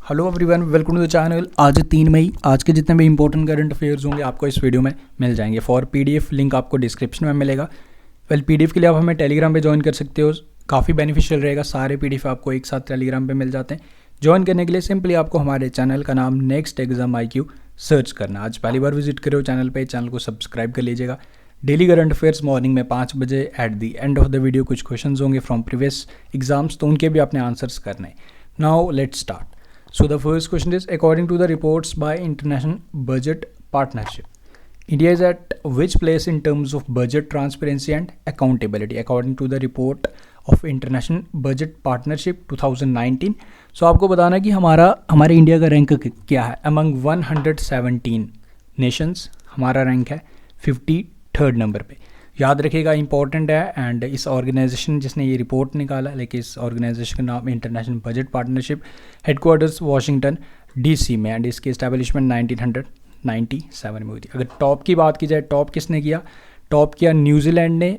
Hello everyone, welcome to the channel. आज 3 मई, आज के जितने भी इंपॉर्टेंट करंट अफेयर्स होंगे आपको इस वीडियो में मिल जाएंगे। फॉर पीडीएफ लिंक आपको डिस्क्रिप्शन में मिलेगा। पीडीएफ के लिए आप हमें टेलीग्राम पे ज्वाइन कर सकते हो, काफ़ी बेनिफिशियल रहेगा। सारे पीडीएफ आपको एक साथ टेलीग्राम पे मिल जाते हैं। ज्वाइन करने के लिए सिंपली आपको हमारे चैनल का नाम नेक्स्ट एग्जाम IQ सर्च करना। आज पहली बार विजिट करो चैनल पे, चैनल को सब्सक्राइब कर लीजिएगा। डेली करंट अफेयर्स मॉर्निंग में 5 बजे at the end of the video कुछ क्वेश्चन होंगे फ्रॉम प्रीवियस एग्जाम्स, तो उनके भी आपने आंसर्स करने हैं। Now let's start. So the first question is, according to the reports by International Budget Partnership, India is at which place in terms of budget transparency and accountability? According to the report of International Budget Partnership 2019, so आपको बताना है कि हमारे India का rank क्या है। among 117 nations हमारा rank है 53rd नंबर पे। याद रखिएगा, इंपॉर्टेंट है। एंड इस ऑर्गेनाइजेशन जिसने ये रिपोर्ट निकाला, लेकिन इस ऑर्गेनाइजेशन का नाम international budget partnership, headquarters Washington DC में, एंड इसकी एस्टेब्लिशमेंट 1997 में हुई थी। अगर टॉप की बात की जाए, टॉप किसने किया? टॉप किया न्यूजीलैंड ने।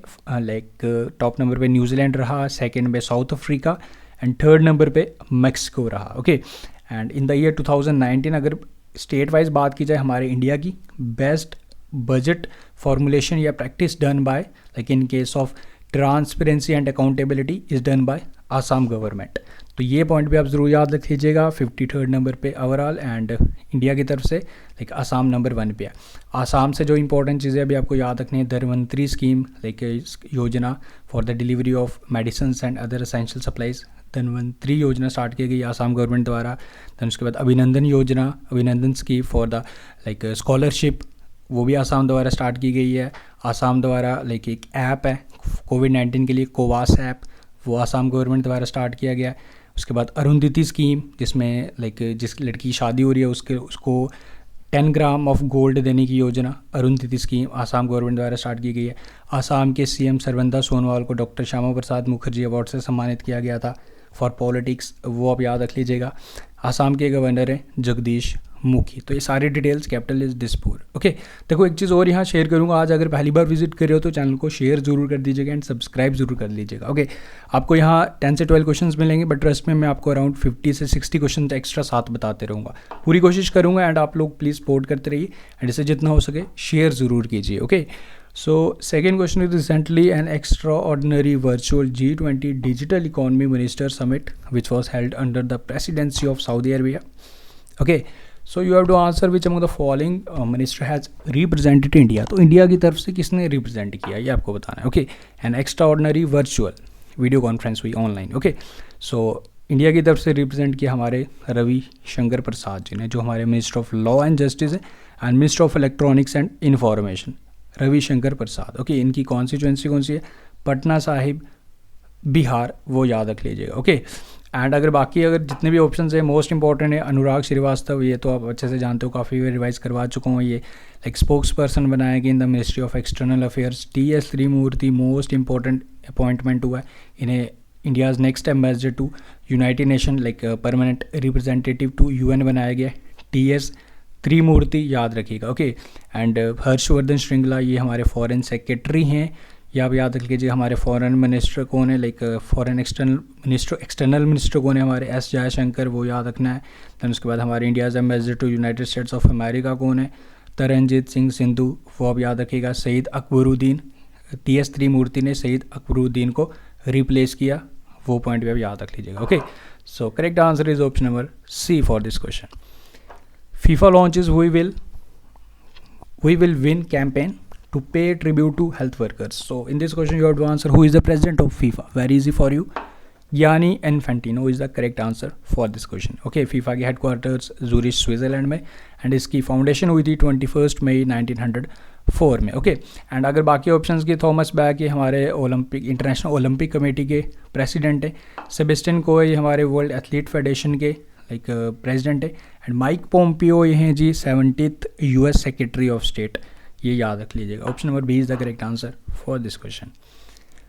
टॉप नंबर पे न्यूजीलैंड रहा, सेकेंड पे south Africa, and third number पे मैक्सिको रहा। Okay, and in the year 2019 अगर स्टेट वाइज बात की जाए, हमारे इंडिया की बेस्ट बजट फॉर्मुलेशन या practice done by, like in case of transparency and accountability is done by Assam government. तो ये पॉइंट भी आप ज़रूर याद रख लीजिएगा। 53rd नंबर पे ओवरऑल, एंड इंडिया की तरफ से लाइक आसाम नंबर 1 पे है। आसाम से जो इंपॉर्टेंट चीज़ें अभी आपको याद रखनी है, धनवंतरी स्कीम, लाइक योजना for the delivery of medicine and other essential supplies, Dhanvantari योजना स्टार्ट की गई आसाम गवर्नमेंट द्वारा। दैन उसके बाद अभिनंदन योजना, अभिनंदन scheme for the like scholarship, वो भी आसाम द्वारा स्टार्ट की गई है। आसाम द्वारा लाइक एक ऐप है कोविड-19 के लिए, कोवास ऐप, वो आसाम गवर्नमेंट द्वारा स्टार्ट किया गया है। उसके बाद अरुंधति स्कीम, जिसमें लाइक जिस लड़की की शादी हो रही है उसको 10 ग्राम ऑफ गोल्ड देने की योजना, अरुंधति स्कीम आसाम गवर्नमेंट द्वारा स्टार्ट की गई है। आसाम के CM सर्बानंद सोनोवाल को डॉक्टर श्यामा प्रसाद मुखर्जी अवार्ड से सम्मानित किया गया था फॉर पॉलिटिक्स, वो आप याद रख लीजिएगा। आसाम के गवर्नर हैं जगदीश मुखी। तो ये सारी details capital is Dispur. Okay, देखो एक चीज़ और यहाँ शेयर करूँगा, आज अगर पहली बार विजिट कर रहे हो तो चैनल को शेयर जरूर कर दीजिएगा एंड सब्सक्राइब जरूर कर लीजिएगा। ओके, आपको यहाँ 10 से 12 क्वेश्चंस मिलेंगे, बट ट्रस्ट में मैं आपको अराउंड 50 से 60 क्वेश्चन एक्स्ट्रा साथ बताते रहूँगा। पूरी कोशिश करूँगा, एंड आप लोग प्लीज़ सपोर्ट करते रहिए, एंड इसे जितना हो सके शेयर ज़रूर कीजिए। Okay, so second question is, recently an extraordinary virtual G20 digital economy minister summit which was held under the presidency of Saudi Arabia. Okay, so you have to answer which among the following minister has represented India. तो India की तरफ से किसने represent किया ये आपको बताना है। Okay, N extraordinary virtual video conference हुई ऑनलाइन। ओके, सो इंडिया की तरफ से रिप्रेजेंट किया हमारे रवि शंकर प्रसाद जी ने, जो हमारे minister of law and justice है, and minister of electronics and information, Ravishankar Prasad. Okay, इनकी कॉन्स्टिट्यूंसी कौन सी है? पटना साहिब, बिहार, वो याद रख लीजिएगा। ओके, एंड अगर बाकी अगर जितने भी ऑप्शंस हैं, मोस्ट इंपॉर्टेंट है अनुराग श्रीवास्तव, ये तो आप अच्छे से जानते हो, काफ़ी रिवाइज करवा चुका हूँ। ये लाइक स्पोक्स पर्सन बनाया गया in the ministry of external affairs. TS Tirumurti, most important appointment हुआ है, इन्हें India's next ambassador to United Nation, like permanent representative to UN बनाया गया। TS त्रिमूर्ति याद रखिएगा। ओके, एंड हर्षवर्धन श्रृंगला, ये हमारे फॉरेन सेक्रेटरी हैं, ये आप याद रख लीजिए। हमारे फॉरेन मिनिस्टर कौन है, लाइक फॉरेन एक्सटर्नल मिनिस्टर कौन है? हमारे S जयशंकर, वो याद रखना है। दैन उसके बाद हमारे India's ambassador to United States of America कौन है? तरनजीत सिंह सिंधु, वो आप याद रखिएगा। सईद अकबरुद्दीन, TS त्रिमूर्ति ने सईद अकबरुद्दीन को रिप्लेस किया, वो पॉइंट भी आप याद रख लीजिएगा। Okay, so correct answer is option number C for this question. FIFA launches We Will Win campaign to pay tribute to health workers. So in this question you have to answer who is the president of FIFA. Very easy for you. Gianni Infantino is the correct answer for this question. Okay, FIFA के headquarters Zurich Switzerland में, and इसकी foundation हुई थी 21 मई 1904 में। Okay, and अगर बाकी options की, Thomas Bach ये हमारे इंटरनेशनल ओलंपिक कमेटी के प्रेसिडेंट है। सेबेस्टियन को ये हमारे वर्ल्ड एथलीट फेडरेशन के लाइक प्रेसिडेंट है। एंड माइक पोम्पियो ये हैं जी 70th US secretary of state, ये याद रख लीजिएगा। Option number B is the correct answer for this question.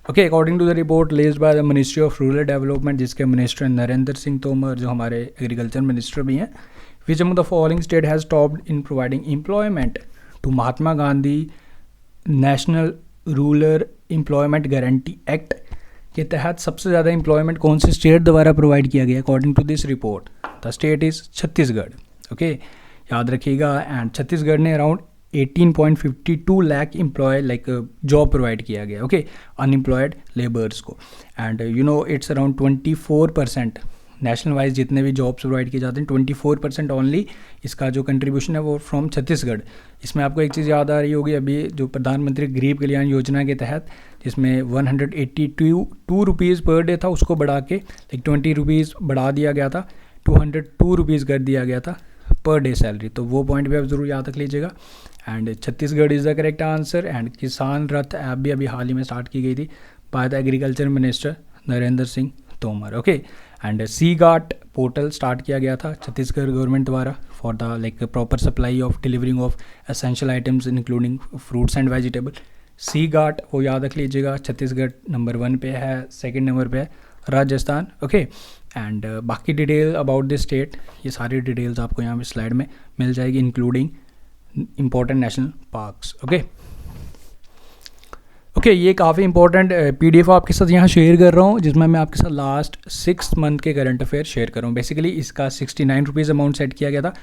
Okay, according to the report laid by the ministry of rural development, जिसके minister Narendra Singh Tomar, जो हमारे एग्रीकल्चर मिनिस्टर भी हैं, which among the following state has topped in providing employment to Mahatma Gandhi national rural employment guarantee act के तहत सबसे ज़्यादा employment कौन से स्टेट द्वारा प्रोवाइड किया गया according to this report? The state is Chhattisgarh. Okay, याद रखिएगा। एंड छत्तीसगढ़ ने around 18.52 lakh employ like job provide किया गया, ओके, अनएम्प्लॉयड लेबर्स को। And you know it's around 24% national wise जितने भी जॉब्स प्रोवाइड किए जाते हैं 24% ओनली इसका जो कंट्रीब्यूशन है वो फ्रॉम छत्तीसगढ़। इसमें आपको एक चीज़ याद आ रही होगी, अभी जो प्रधानमंत्री गरीब कल्याण योजना के तहत जिसमें 182 रुपीज़ पर डे था उसको बढ़ा के लाइक 20 रुपीज़ बढ़ा दिया गया था, 202 रुपीज़ कर दिया गया था पर डे सैलरी। तो वो पॉइंट भी आप ज़रूर याद रख लीजिएगा। And Chhattisgarh is the correct answer. And किसान रथ ऐप भी अभी हाल ही में स्टार्ट की गई थी by the agriculture minister Narendra Singh Tomar, okay. And C गार्ट पोर्टल स्टार्ट किया गया था छत्तीसगढ़ गवर्नमेंट द्वारा for the like proper supply of delivering of essential items including fruits and vegetable. C गार्ट वो याद रख लीजिएगा, छत्तीसगढ़ नंबर 1 पे है, सेकंड नंबर पे है राजस्थान, ओके। एंड बाकी डिटेल अबाउट दिस स्टेट ये सारी डिटेल्स आपको यहाँ पे स्लाइड में मिल जाएगी including important national parks, okay. Okay, ये काफ़ी इंपॉर्टेंट PDF आपके साथ यहाँ शेयर कर रहा हूँ जिसमें मैं आपके साथ लास्ट 6 मंथ के करंट अफेयर शेयर कर रहा हूँ। बेसिकली इसका 69 रुपीज़ अमाउंट सेट किया गया था,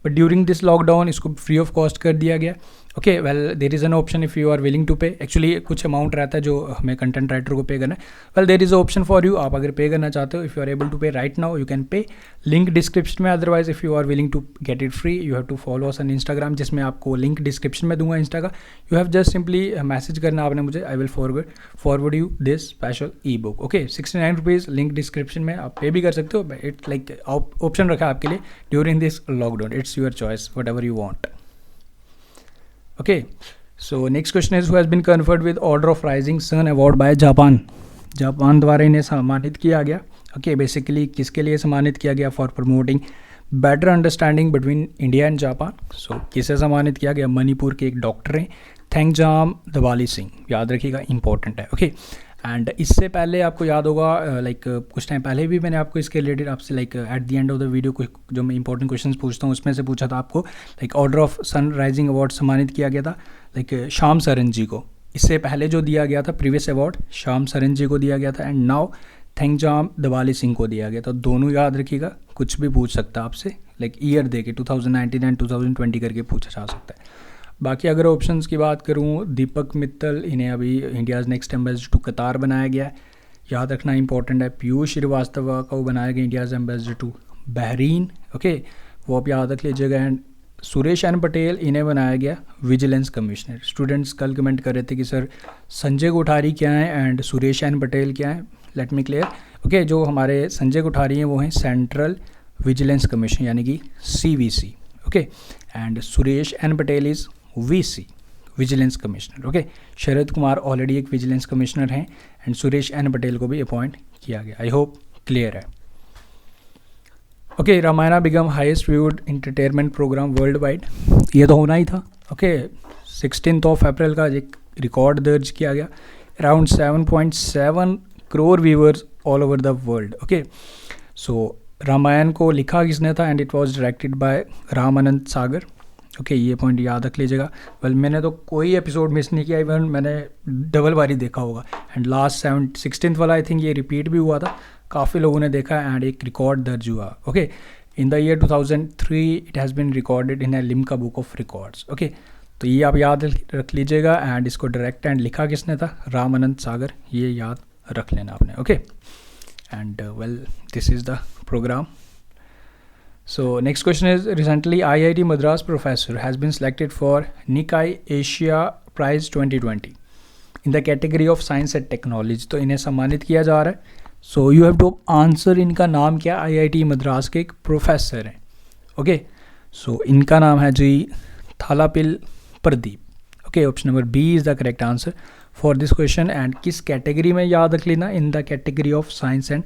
बट ड्यूरिंग दिस लॉकडाउन इसको फ्री ऑफ कॉस्ट कर दिया गया, okay. Well there is an option if you are willing to pay, actually कुछ अमाउंट रहता है जो हमें कंटेंट राइटर को पे करना है। Well there is option for you, आप अगर पे करना चाहते हो, if you are able to pay right now you can pay, link description में। Otherwise if you are willing to get it free you have to follow us on Instagram, जिसमें आपको link description में दूंगा insta का। You have just simply message करना आपने मुझे, I will forward you this special e book, okay. 69 rupees link description में आप पे भी कर सकते हो, इट्स लाइक ऑप्शन रखा है आपके लिए during this lockdown, it's your choice what ever you want, okay. So next question is who has been conferred with Order of Rising Sun Award by Japan? Japan द्वारा इन्हें सम्मानित किया गया, okay. Basically किसके लिए सम्मानित किया गया? For promoting better understanding between India and Japan. So किसे सम्मानित किया गया? मणिपुर के एक डॉक्टर हैं थेंगजाम दवाली सिंह, याद रखिएगा इंपॉर्टेंट है, ओके। एंड इससे पहले आपको याद होगा लाइक कुछ टाइम पहले भी मैंने आपको इसके रिलेटेड आपसे like at the end of the video कुछ जो मैं इंपॉर्टेंट क्वेश्चंस पूछता हूँ उसमें से पूछा था आपको like order of sun rising award सम्मानित किया गया था लाइक श्याम सरन जी को। इससे पहले जो दिया गया था प्रीवियस अवार्ड श्याम सरन जी को दिया गया था, एंड नाउ थेंगजाम दवाली सिंह को दिया गया। तो दोनों याद रखिएगा, कुछ भी पूछ सकता है आपसे लाइक ईयर दे के 2019 एंड 2020 करके पूछा जा सकता है। बाकी अगर ऑप्शंस की बात करूँ, दीपक मित्तल, इन्हें अभी इंडियाज़ नेक्स्ट एम्बेसडर टू कतार बनाया गया है, याद रखना इंपॉर्टेंट है। पीयूष श्रीवास्तव को बनाया गया India's ambassador to Bahrain, okay, वो आप याद रख लीजिएगा। एंड सुरेश एन पटेल, इन्हें बनाया गया विजिलेंस कमिश्नर। स्टूडेंट्स कल कमेंट कर रहे थे कि सर संजय कोठारी क्या है एंड सुरेश एन पटेल क्या है, लेट मी क्लियर, ओके। जो हमारे संजय कोठारी हैं वो हैं सेंट्रल विजिलेंस कमीशन यानी कि CVC, okay. And Suresh N Patel is VC vigilance commissioner, okay. Sharad Kumar already एक विजिलेंस कमिश्नर हैं एंड सुरेश एन पटेल को भी अपॉइंट किया गया। आई होप क्लियर है, okay. Ramayana become highest viewed entertainment programme worldwide, ये तो होना ही था, ओके। 16 अप्रैल का एक रिकॉर्ड दर्ज किया गया, around 7.7 crore viewers all over the world, okay. So Ramayan को लिखा किसने था? And it was directed by Ramanand Sagar, okay. ये पॉइंट याद रख लीजिएगा। वेल मैंने तो कोई एपिसोड मिस नहीं किया, इवन मैंने डबल बारी देखा होगा। एंड लास्ट 16th वाला आई थिंक ये रिपीट भी हुआ था, काफ़ी लोगों ने देखा एंड एक रिकॉर्ड दर्ज हुआ, okay. In the year 2003 it has been recorded in A Limca book of records, okay. तो ये आप याद रख लीजिएगा। एंड इसको डायरेक्ट एंड लिखा किसने था? रामानंद सागर, ये याद रख लेना आपने, okay. And well this is the programme. So next question is recently IIT Madras professor has been selected for Nikkei Asia Prize 2020 in the category of Science and Technology. तो इन्हें सम्मानित किया जा रहा है। So you have to answer इनका नाम क्या? IIT मद्रास के एक प्रोफेसर हैं, ओके। So इनका नाम है जी Thalappil Pradeep, okay. Option number B is the correct answer for this question। And किस कैटेगरी में याद रख लेना? In the category of science and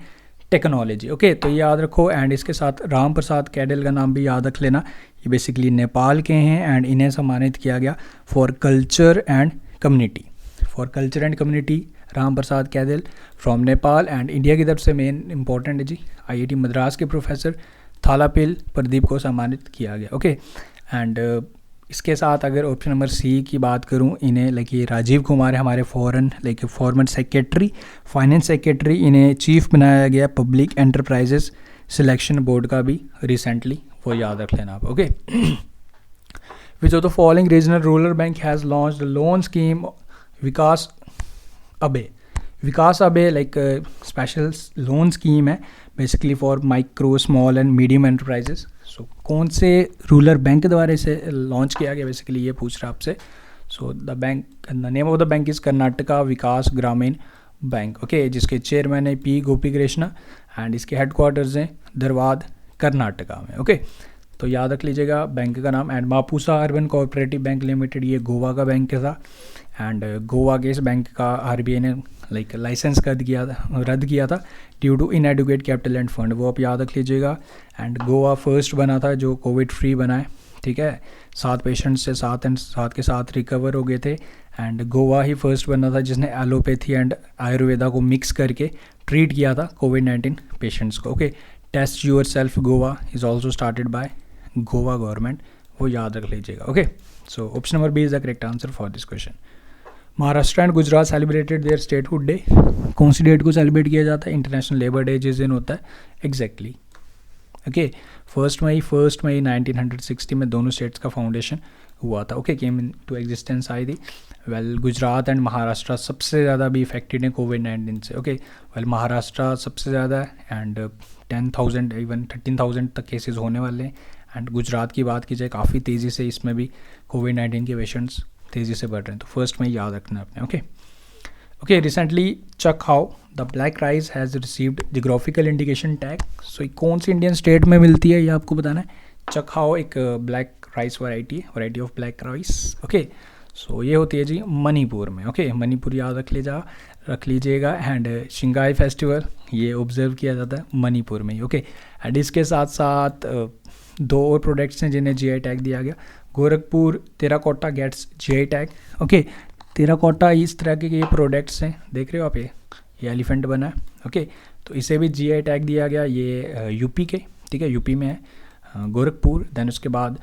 technology, okay. तो ये याद रखो। एंड इसके साथ राम प्रसाद कैडेल का नाम भी याद रख लेना, ये बेसिकली नेपाल के हैं एंड इन्हें सम्मानित किया गया for culture and community, for culture and community Ram Prasad Kadel from Nepal. And India की तरफ से मेन इंपॉर्टेंट है जी IIT मद्रास के प्रोफेसर थालापिल प्रदीप को सम्मानित किया गया, ओके। एंड इसके साथ अगर ऑप्शन नंबर सी की बात करूं, इन्हें लाइक ये राजीव कुमार है हमारे फॉरन सेक्रेटरी, फाइनेंस सेक्रेटरी, इन्हें चीफ बनाया गया पब्लिक एंटरप्राइजेस सिलेक्शन बोर्ड का भी रिसेंटली, वो याद रख लेना आप। Okay, which of the following regional rural bank has launched loan scheme Vikas अबे लाइक स्पेशल लोन स्कीम है basically for micro small and medium enterprises. So कौन से रूरल बैंक द्वारा इसे लॉन्च किया गया, बेसिकली ये पूछ रहा है आपसे। So the name of the bank is Karnataka Vikas Grameen bank. Okay, जिसके चेयरमैन है पी गोपी कृष्णा एंड इसके हेडक्वार्टर्स हैं धरवाद कर्नाटका में। ओके, तो याद रख लीजिएगा बैंक का नाम। And Mapusa urban cooperative bank limited, ये गोवा का बैंक था एंड गोवा के इस बैंक का आरबीआई ने लाइक लाइसेंस रद्द किया था due to inadequate capital and fund, वो आप याद रख लीजिएगा। एंड गोवा फर्स्ट बना था जो कोविड फ्री बना है, ठीक है। 7 पेशेंट्स से 7 के साथ रिकवर हो गए थे एंड गोवा ही फर्स्ट बना था जिसने एलोपैथी एंड आयुर्वेदा को मिक्स करके ट्रीट किया था कोविड-19 पेशेंट्स को। Okay, test yourself Goa is also started by Goa government, वो याद रख लीजिएगा। Okay, so option number B is the correct answer for this question. Maharashtra and Gujarat celebrated their statehood day, कौन सी डेट को सेलिब्रेट किया जाता है? इंटरनेशनल लेबर डे जिस दिन होता है एग्जैक्टली। ओके, 1 मई 1960 में दोनों स्टेट्स का फाउंडेशन हुआ था। Okay, came into existence आई थी। वेल गुजरात एंड महाराष्ट्र सबसे ज़्यादा भी इफेक्टेड है कोविड-19 से। ओके, वेल महाराष्ट्र सबसे ज़्यादा है एंड 10,000 इवन 13,000 तक केसेस होने वाले हैं। एंड गुजरात की बात की जाए काफ़ी तेज़ी से इसमें भी कोविड-19 के पेशेंट्स तेज़ी से बढ़ रहे हैं, तो 1 मई याद रखना है आपने। Okay, recently Chakhao the black rice has received geographical indication tag. So कौन सी इंडियन स्टेट में मिलती है ये आपको बताना है। चकहाउ एक ब्लैक राइस वैरायटी है, variety of black rice. Okay, so ये होती है जी मणिपुर में। ओके, मणिपुर याद रख लीजिएगा। एंड शिंगाई फेस्टिवल ये ऑब्जर्व किया जाता है मणिपुर में ही। ओके, एंड इसके साथ साथ 2 और प्रोडक्ट्स हैं जिन्हें जीआई टैग दिया गया। Gorakhpur terracotta gets GI tag. Okay, terracotta इस तरह के ये प्रोडक्ट्स हैं, देख रहे हो आप, ये एलिफेंट बना है। ओके, तो इसे भी जीआई टैग दिया गया। ये यूपी के, ठीक है, यूपी में है गोरखपुर। देन उसके बाद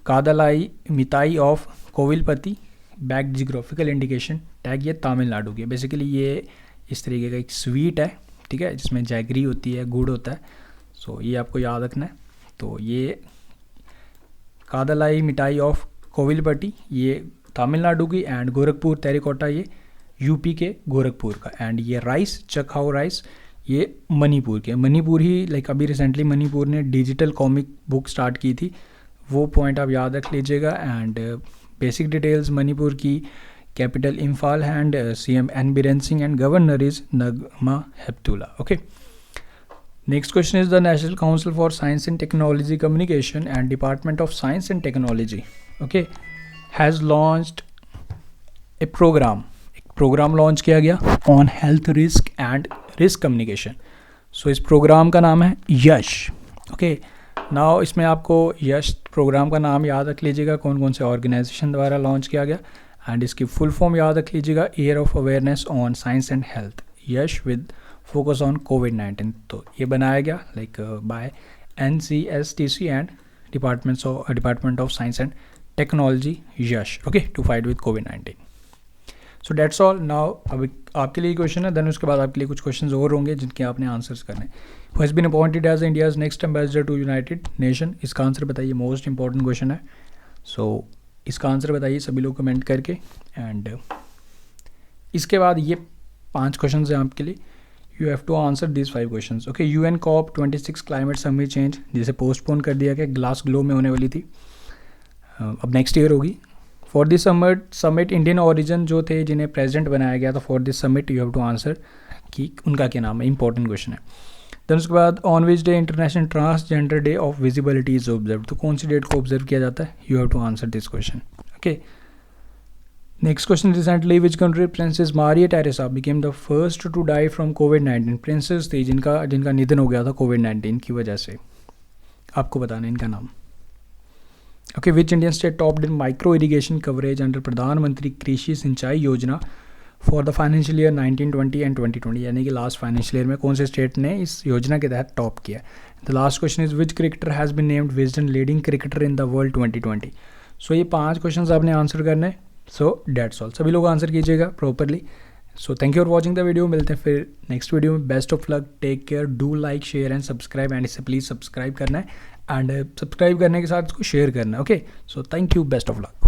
kadalai mittai of Kovilpatti bag geographical indication tag, ये तमिलनाडु की। बेसिकली ये इस तरीके का एक स्वीट है, ठीक है, जिसमें जैगरी होती है, गुड़ होता है। सो ये आपको याद रखना है। तो ये कादलाई मिठाई ऑफ कोविलपट्टी ये तमिलनाडु की एंड गोरखपुर टेराकोटा ये यूपी के गोरखपुर का। एंड ये राइस चकहाउ राइस ये मणिपुर के। मणिपुर ही लाइक अभी रिसेंटली मणिपुर ने डिजिटल कॉमिक बुक स्टार्ट की थी, वो पॉइंट आप याद रख लीजिएगा। एंड बेसिक डिटेल्स मणिपुर की capital Imphal and CM N Biren Singh and governor is Najma Heptulla. Okay, next question is the National Council for Science and Technology Communication and Department of Science and Technology, okay, has launched a program. एक programme launch किया गया on health risk and risk communication. so इस programme का नाम है यश। okay, now इसमें आपको यश programme का नाम याद रख लीजिएगा, कौन कौन से ऑर्गेनाइजेशन द्वारा लॉन्च किया गया। एंड इसकी फुल फॉर्म याद रख लीजिएगा, year of awareness on science and health, yes with focus on कोविड-19। तो ये बनाया गया like by NCSTC and department of science and technology yes, okay, to fight with कोविड-19। So that's all. नाउ अब आपके लिए क्वेश्चन है, देन उसके बाद आपके लिए कुछ क्वेश्चन और होंगे जिनके आपने आंसर्स करने। Who has been appointed as India's next ambassador to United Nation, इसका आंसर बताइए, मोस्ट इंपॉर्टेंट क्वेश्चन है। सो इसका आंसर बताइए सभी लोग कमेंट करके। एंड इसके बाद ये 5 क्वेश्चन हैं आपके लिए, you have to answer this 5 questions. Okay, UN COP26 climate summit change जिसे पोस्टपोन कर दिया गया, ग्लास ग्लो में होने वाली थी, अब नेक्स्ट ईयर होगी। For this summit Indian origin जो थे जिन्हें प्रेसिडेंट बनाया गया था for this summit, you have to answer कि उनका क्या नाम है, इंपॉर्टेंट क्वेश्चन है। देन उसके बाद on which day international transgender day of visibility is observe, तो कौन सी डेट को ऑब्जर्व किया जाता है, you have to answer this question. Okay, next question, recently which country princess Maria Teresa became the first to die from कोविड-19, princess थी जिनका निधन हो गया था कोविड-19 की वजह से, आपको बताना है इनका नाम। Okay, which Indian state topped in micro irrigation coverage under प्रधानमंत्री कृषि सिंचाई योजना for the financial year 1920 and 2020, यानी कि लास्ट फाइनेंशियल ईयर में कौन से स्टेट ने इस योजना के तहत टॉप किया। The last question is which cricketer has been named Wisden leading cricketer in the world 2020, so ये 5 क्वेश्चन आपने आंसर करने हैं। सो डेट्स ऑल, सभी लोग आंसर कीजिएगा properly. So thank you for watching the video, मिलते हैं फिर नेक्स्ट वीडियो में। Best of luck, take care, do like share and subscribe, and इसे प्लीज़ सब्सक्राइब करना है, एंड सब्सक्राइब करने के साथ इसको शेयर करना है। Okay, so thank you, best of luck.